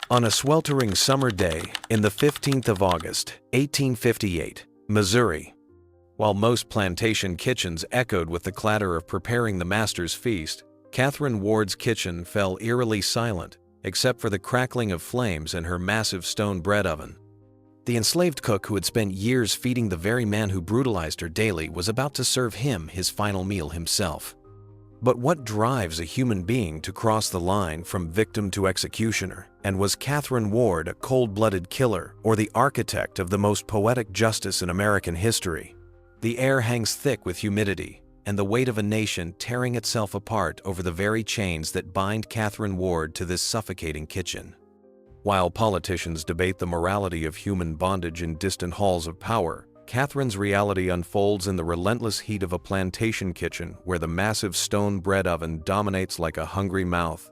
On a sweltering summer day in the 15th of August, 1858, Missouri, while most plantation kitchens echoed with the clatter of preparing the master's feast, Catherine Ward's kitchen fell eerily silent, except for the crackling of flames in her massive stone bread oven. The enslaved cook who had spent years feeding the very man who brutalized her daily was about to serve him his final meal himself. But what drives a human being to cross the line from victim to executioner? And was Catherine Ward a cold-blooded killer or the architect of the most poetic justice in American history? The air hangs thick with humidity and the weight of a nation tearing itself apart over the very chains that bind Catherine Ward to this suffocating kitchen. While politicians debate the morality of human bondage in distant halls of power, Catherine's reality unfolds in the relentless heat of a plantation kitchen where the massive stone bread oven dominates like a hungry mouth,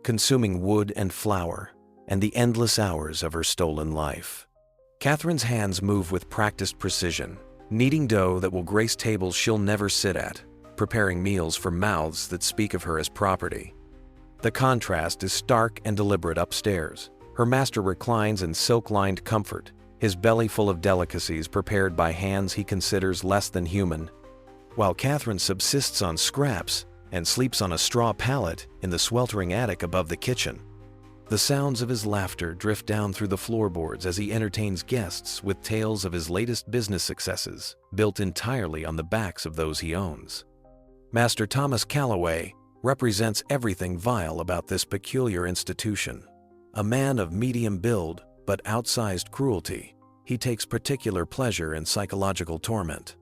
consuming wood and flour and the endless hours of her stolen life. Catherine's hands move with practiced precision, kneading dough that will grace tables she'll never sit at, preparing meals for mouths that speak of her as property. The contrast is stark and deliberate upstairs. Her master reclines in silk-lined comfort, his belly full of delicacies prepared by hands he considers less than human, while Catherine subsists on scraps and sleeps on a straw pallet in the sweltering attic above the kitchen. The sounds of his laughter drift down through the floorboards as he entertains guests with tales of his latest business successes, built entirely on the backs of those he owns. Master Thomas Calloway represents everything vile about this peculiar institution. A man of medium build, but outsized cruelty, he takes particular pleasure in psychological torment.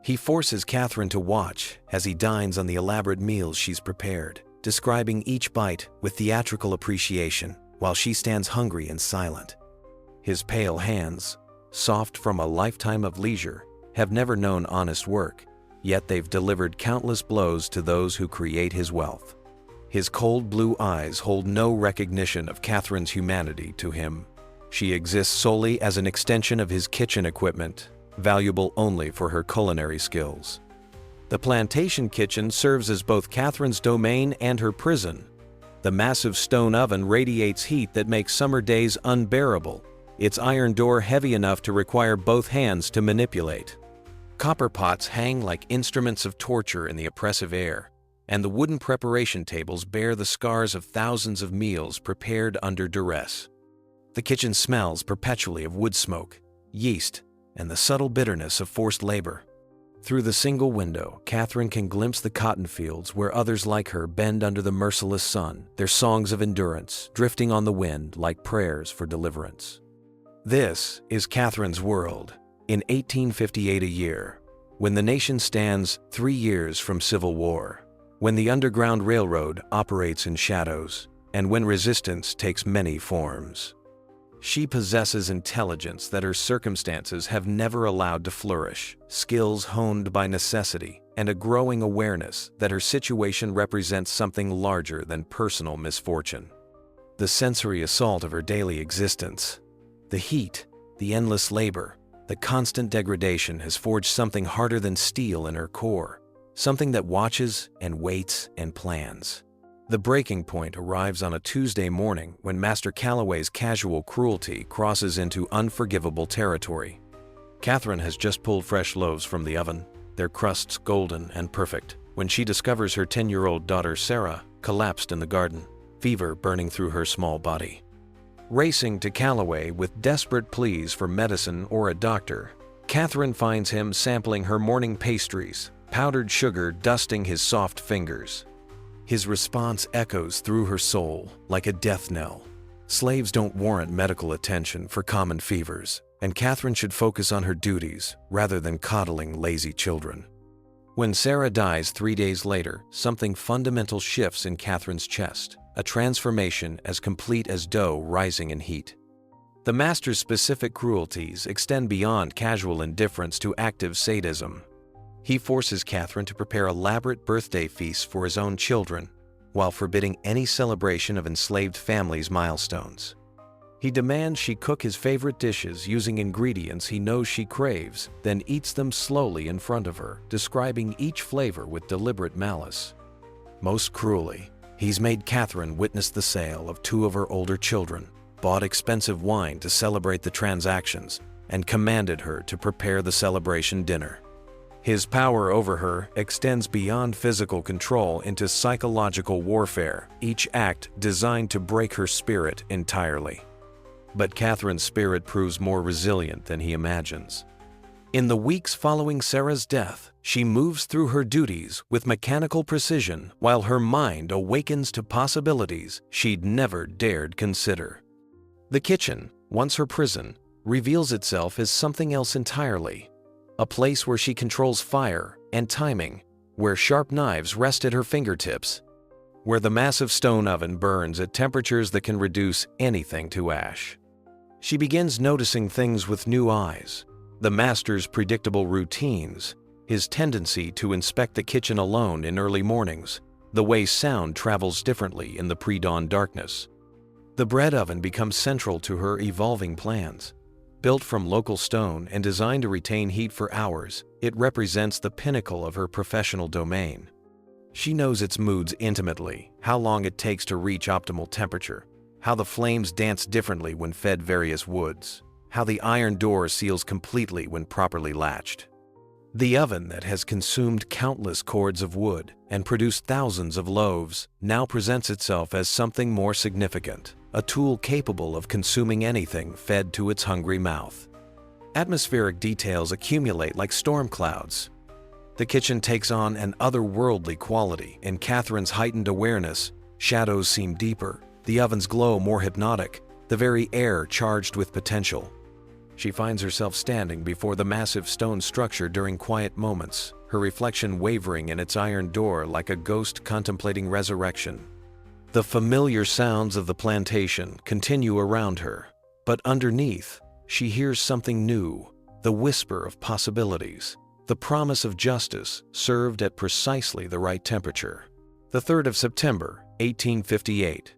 He forces Catherine to watch as he dines on the elaborate meals she's prepared, describing each bite with theatrical appreciation while she stands hungry and silent. His pale hands, soft from a lifetime of leisure, have never known honest work, yet they've delivered countless blows to those who create his wealth. His cold blue eyes hold no recognition of Catherine's humanity to him. She exists solely as an extension of his kitchen equipment, valuable only for her culinary skills. The plantation kitchen serves as both Catherine's domain and her prison. The massive stone oven radiates heat that makes summer days unbearable, its iron door heavy enough to require both hands to manipulate. Copper pots hang like instruments of torture in the oppressive air, and the wooden preparation tables bear the scars of thousands of meals prepared under duress. The kitchen smells perpetually of wood smoke, yeast, and the subtle bitterness of forced labor. Through the single window, Catherine can glimpse the cotton fields where others like her bend under the merciless sun, their songs of endurance drifting on the wind like prayers for deliverance. This is Catherine's world in 1858, a year when the nation stands 3 years from civil war, when the Underground Railroad operates in shadows, and when resistance takes many forms. She possesses intelligence that her circumstances have never allowed to flourish, skills honed by necessity, and a growing awareness that her situation represents something larger than personal misfortune. The sensory assault of her daily existence, the heat, the endless labor, the constant degradation has forged something harder than steel in her core, something that watches and waits and plans. The breaking point arrives on a Tuesday morning when Master Calloway's casual cruelty crosses into unforgivable territory. Catherine has just pulled fresh loaves from the oven, their crusts golden and perfect, when she discovers her 10-year-old daughter Sarah collapsed in the garden, fever burning through her small body. Racing to Calloway with desperate pleas for medicine or a doctor, Catherine finds him sampling her morning pastries, powdered sugar dusting his soft fingers. His response echoes through her soul like a death knell. Slaves don't warrant medical attention for common fevers, and Catherine should focus on her duties rather than coddling lazy children. When Sarah dies 3 days later, something fundamental shifts in Catherine's chest, a transformation as complete as dough rising in heat. The master's specific cruelties extend beyond casual indifference to active sadism. He forces Catherine to prepare elaborate birthday feasts for his own children, while forbidding any celebration of enslaved families' milestones. He demands she cook his favorite dishes using ingredients he knows she craves, then eats them slowly in front of her, describing each flavor with deliberate malice. Most cruelly, he's made Catherine witness the sale of 2 of her older children, bought expensive wine to celebrate the transactions and commanded her to prepare the celebration dinner. His power over her extends beyond physical control into psychological warfare, each act designed to break her spirit entirely. But Catherine's spirit proves more resilient than he imagines. In the weeks following Sarah's death, she moves through her duties with mechanical precision while her mind awakens to possibilities she'd never dared consider. The kitchen, once her prison, reveals itself as something else entirely. A place where she controls fire and timing, where sharp knives rest at her fingertips, where the massive stone oven burns at temperatures that can reduce anything to ash. She begins noticing things with new eyes: the master's predictable routines, his tendency to inspect the kitchen alone in early mornings, the way sound travels differently in the pre-dawn darkness. The bread oven becomes central to her evolving plans. Built from local stone and designed to retain heat for hours, it represents the pinnacle of her professional domain. She knows its moods intimately: how long it takes to reach optimal temperature, how the flames dance differently when fed various woods, how the iron door seals completely when properly latched. The oven that has consumed countless cords of wood and produced thousands of loaves now presents itself as something more significant, a tool capable of consuming anything fed to its hungry mouth. Atmospheric details accumulate like storm clouds. The kitchen takes on an otherworldly quality. In Catherine's heightened awareness, shadows seem deeper, the oven's glow more hypnotic, the very air charged with potential. She finds herself standing before the massive stone structure during quiet moments, her reflection wavering in its iron door like a ghost contemplating resurrection. The familiar sounds of the plantation continue around her, but underneath, she hears something new: the whisper of possibilities, the promise of justice served at precisely the right temperature. The 3rd of September, 1858.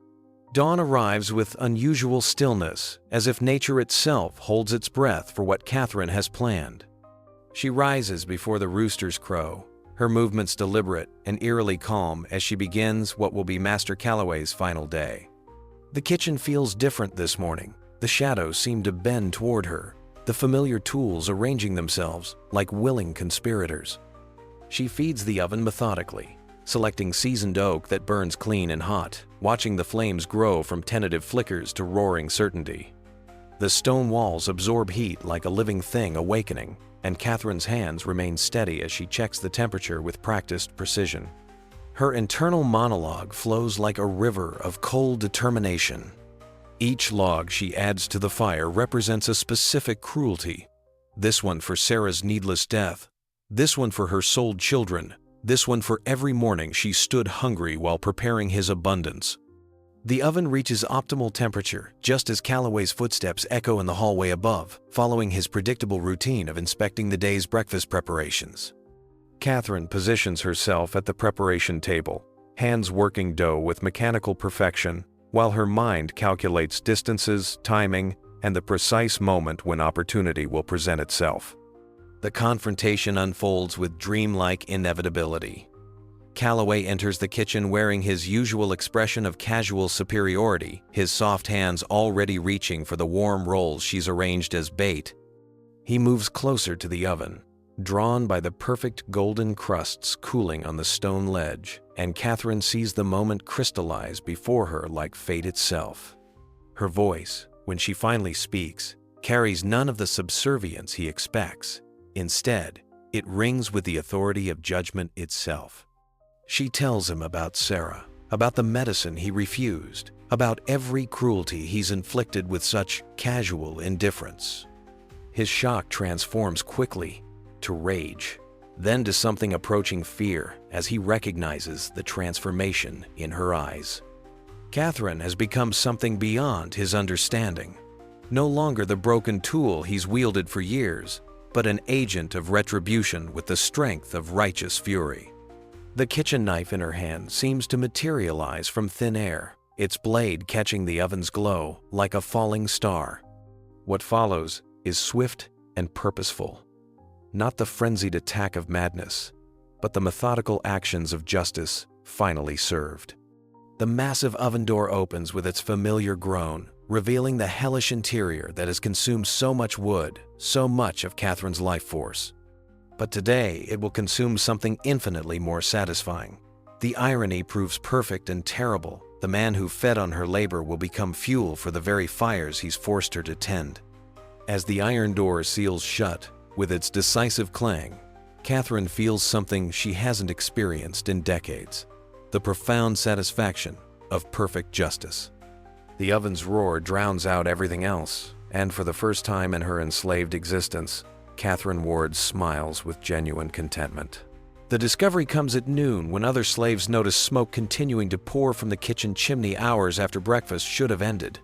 Dawn arrives with unusual stillness, as if nature itself holds its breath for what Catherine has planned. She rises before the roosters crow, her movements deliberate and eerily calm as she begins what will be Master Calloway's final day. The kitchen feels different this morning. The shadows seem to bend toward her, the familiar tools arranging themselves like willing conspirators. She feeds the oven methodically, selecting seasoned oak that burns clean and hot, watching the flames grow from tentative flickers to roaring certainty. The stone walls absorb heat like a living thing awakening, and Catherine's hands remain steady as she checks the temperature with practiced precision. Her internal monologue flows like a river of cold determination. Each log she adds to the fire represents a specific cruelty. This one for Sarah's needless death, this one for her sold children, this one for every morning she stood hungry while preparing his abundance. The oven reaches optimal temperature just as Calloway's footsteps echo in the hallway above, following his predictable routine of inspecting the day's breakfast preparations. Catherine positions herself at the preparation table, hands working dough with mechanical perfection, while her mind calculates distances, timing, and the precise moment when opportunity will present itself. The confrontation unfolds with dreamlike inevitability. Calloway enters the kitchen wearing his usual expression of casual superiority, his soft hands already reaching for the warm rolls she's arranged as bait. He moves closer to the oven, drawn by the perfect golden crusts cooling on the stone ledge, and Catherine sees the moment crystallize before her like fate itself. Her voice, when she finally speaks, carries none of the subservience he expects. Instead, it rings with the authority of judgment itself. She tells him about Sarah, about the medicine he refused, about every cruelty he's inflicted with such casual indifference. His shock transforms quickly to rage, then to something approaching fear as he recognizes the transformation in her eyes. Catherine has become something beyond his understanding, no longer the broken tool he's wielded for years, but an agent of retribution with the strength of righteous fury. The kitchen knife in her hand seems to materialize from thin air, its blade catching the oven's glow like a falling star. What follows is swift and purposeful. Not the frenzied attack of madness, but the methodical actions of justice finally served. The massive oven door opens with its familiar groan, revealing the hellish interior that has consumed so much wood, so much of Catherine's life force. But today, it will consume something infinitely more satisfying. The irony proves perfect and terrible. The man who fed on her labor will become fuel for the very fires he's forced her to tend. As the iron door seals shut, with its decisive clang, Catherine feels something she hasn't experienced in decades: the profound satisfaction of perfect justice. The oven's roar drowns out everything else, and for the first time in her enslaved existence, Catherine Ward smiles with genuine contentment. The discovery comes at noon, when other slaves notice smoke continuing to pour from the kitchen chimney hours after breakfast should have ended.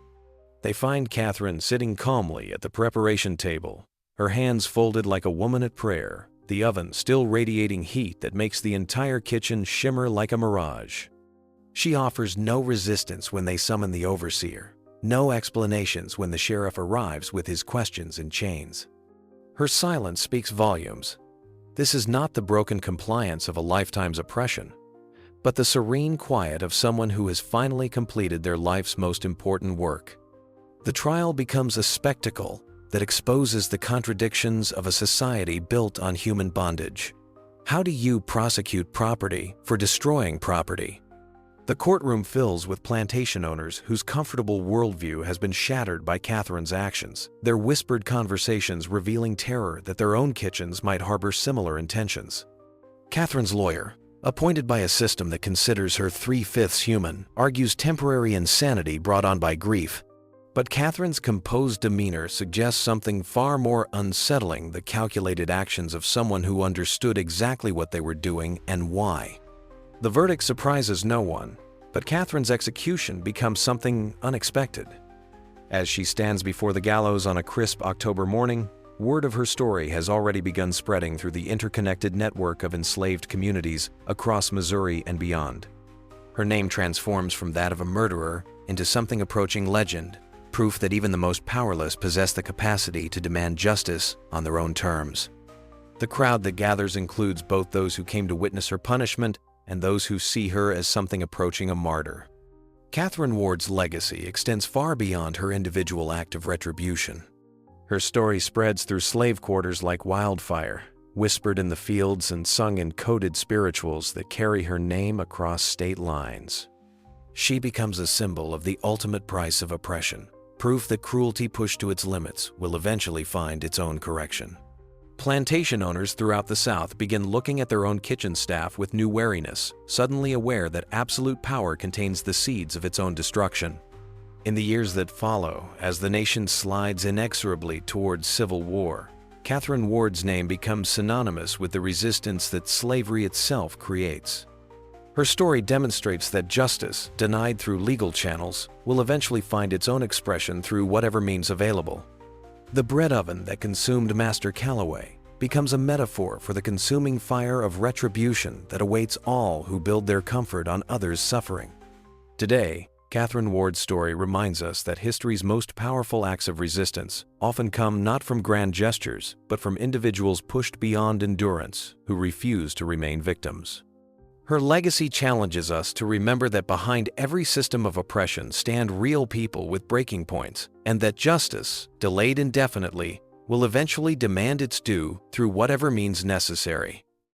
They find Catherine sitting calmly at the preparation table, her hands folded like a woman at prayer, the oven still radiating heat that makes the entire kitchen shimmer like a mirage. She offers no resistance when they summon the overseer, no explanations when the sheriff arrives with his questions and chains. Her silence speaks volumes. This is not the broken compliance of a lifetime's oppression, but the serene quiet of someone who has finally completed their life's most important work. The trial becomes a spectacle that exposes the contradictions of a society built on human bondage. How do you prosecute property for destroying property? The courtroom fills with plantation owners whose comfortable worldview has been shattered by Catherine's actions, their whispered conversations revealing terror that their own kitchens might harbor similar intentions. Catherine's lawyer, appointed by a system that considers her 3/5 human, argues temporary insanity brought on by grief. But Catherine's composed demeanor suggests something far more unsettling: the calculated actions of someone who understood exactly what they were doing and why. The verdict surprises no one, but Catherine's execution becomes something unexpected. As she stands before the gallows on a crisp October morning, word of her story has already begun spreading through the interconnected network of enslaved communities across Missouri and beyond. Her name transforms from that of a murderer into something approaching legend, proof that even the most powerless possess the capacity to demand justice on their own terms. The crowd that gathers includes both those who came to witness her punishment and those who see her as something approaching a martyr. Catherine Ward's legacy extends far beyond her individual act of retribution. Her story spreads through slave quarters like wildfire, whispered in the fields and sung in coded spirituals that carry her name across state lines. She becomes a symbol of the ultimate price of oppression, proof that cruelty pushed to its limits will eventually find its own correction. Plantation owners throughout the South begin looking at their own kitchen staff with new wariness, suddenly aware that absolute power contains the seeds of its own destruction. In the years that follow, as the nation slides inexorably towards civil war, Catherine Ward's name becomes synonymous with the resistance that slavery itself creates. Her story demonstrates that justice, denied through legal channels, will eventually find its own expression through whatever means available. The bread oven that consumed Master Calloway becomes a metaphor for the consuming fire of retribution that awaits all who build their comfort on others' suffering. Today, Catherine Ward's story reminds us that history's most powerful acts of resistance often come not from grand gestures, but from individuals pushed beyond endurance who refuse to remain victims. Her legacy challenges us to remember that behind every system of oppression stand real people with breaking points, and that justice, delayed indefinitely, will eventually demand its due through whatever means necessary.